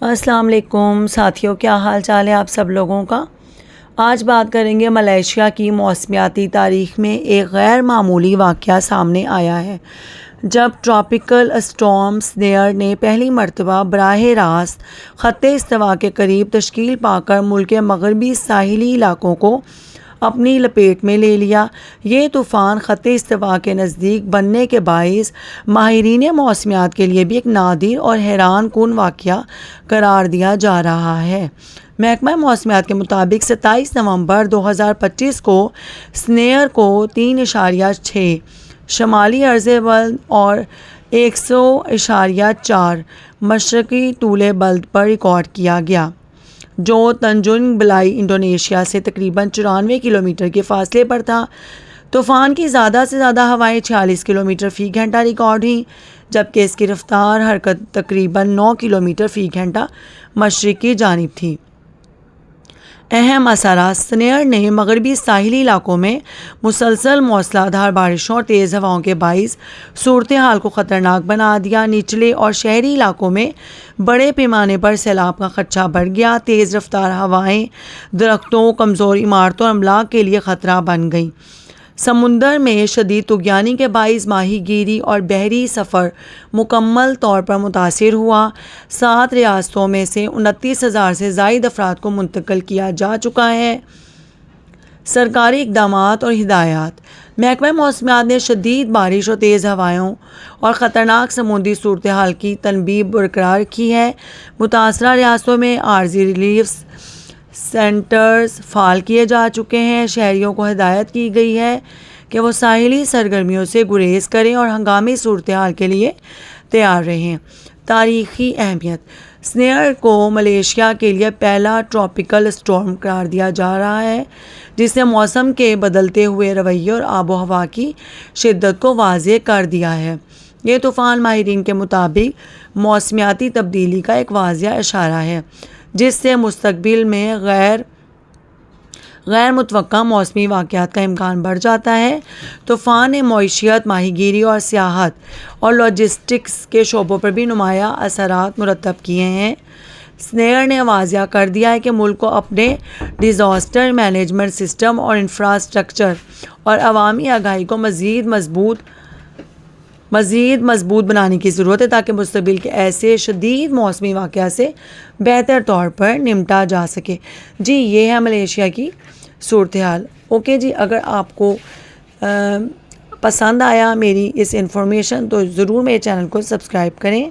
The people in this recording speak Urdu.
السلام علیکم ساتھیوں، کیا حال چال ہے آپ سب لوگوں کا؟ آج بات کریں گے ملیشیا کی موسمیاتی تاریخ میں ایک غیر معمولی واقعہ سامنے آیا ہے، جب ٹراپیکل اسٹارم سنیئر نے پہلی مرتبہ براہ راست خط استوا کے قریب تشکیل پا کر ملک کے مغربی ساحلی علاقوں کو اپنی لپیٹ میں لے لیا۔ یہ طوفان خط استوا کے نزدیک بننے کے باعث ماہرین موسمیات کے لیے بھی ایک نادر اور حیران کن واقعہ قرار دیا جا رہا ہے۔ محکمہ موسمیات کے مطابق 27 نومبر 2025 کو سنیئر کو 3.6 شمالی عرض بلد اور 100.4 مشرقی طول بلد پر ریکارڈ کیا گیا، جو تنجنگ بلائی انڈونیشیا سے تقریباً 94 کلومیٹر کے فاصلے پر تھا۔ طوفان کی زیادہ سے زیادہ ہوائیں 46 کلومیٹر فی گھنٹہ ریکارڈ ہوئیں، جبکہ اس کی رفتار حرکت تقریباً 9 کلومیٹر فی گھنٹہ مشرق کی جانب تھی۔ اہم اثرات: سنیئر نے مغربی ساحلی علاقوں میں مسلسل موسلا دھار بارشوں اور تیز ہواؤں کے باعث صورتحال کو خطرناک بنا دیا۔ نچلے اور شہری علاقوں میں بڑے پیمانے پر سیلاب کا خدشہ بڑھ گیا۔ تیز رفتار ہوائیں درختوں، کمزور عمارتوں اور املاک کے لیے خطرہ بن گئیں۔ سمندر میں شدید طغیانی کے باعث ماہی گیری اور بحری سفر مکمل طور پر متاثر ہوا۔ 7 ریاستوں میں سے 29,000 سے زائد افراد کو منتقل کیا جا چکا ہے۔ سرکاری اقدامات اور ہدایات: محکمہ موسمیات نے شدید بارش اور تیز ہوائوں اور خطرناک سمندری صورتحال کی تنبیہ برقرار رکھی ہے۔ متاثرہ ریاستوں میں عارضی ریلیف سینٹرز فعال کیے جا چکے ہیں۔ شہریوں کو ہدایت کی گئی ہے کہ وہ ساحلی سرگرمیوں سے گریز کریں اور ہنگامی صورتحال کے لیے تیار رہیں۔ تاریخی اہمیت: سنیئر کو ملیشیا کے لیے پہلا ٹراپیکل اسٹارم قرار دیا جا رہا ہے، جس نے موسم کے بدلتے ہوئے رویے اور آب و ہوا کی شدت کو واضح کر دیا ہے۔ یہ طوفان ماہرین کے مطابق موسمیاتی تبدیلی کا ایک واضح اشارہ ہے، جس سے مستقبل میں غیر متوقع موسمی واقعات کا امکان بڑھ جاتا ہے۔ طوفان نے معیشت، ماہی گیری اور سیاحت اور لاجسٹکس کے شعبوں پر بھی نمایاں اثرات مرتب کیے ہیں۔ سنیئر نے واضح کر دیا ہے کہ ملک کو اپنے ڈیزاسٹر مینجمنٹ سسٹم اور انفراسٹرکچر اور عوامی آگاہی کو مزید مضبوط بنانے کی ضرورت ہے، تاکہ مستقبل کے ایسے شدید موسمی واقعات سے بہتر طور پر نمٹا جا سکے۔ جی، یہ ہے ملیشیا کی صورتحال۔ اوکے جی، اگر آپ کو پسند آیا میری اس انفارمیشن تو ضرور میرے چینل کو سبسکرائب کریں۔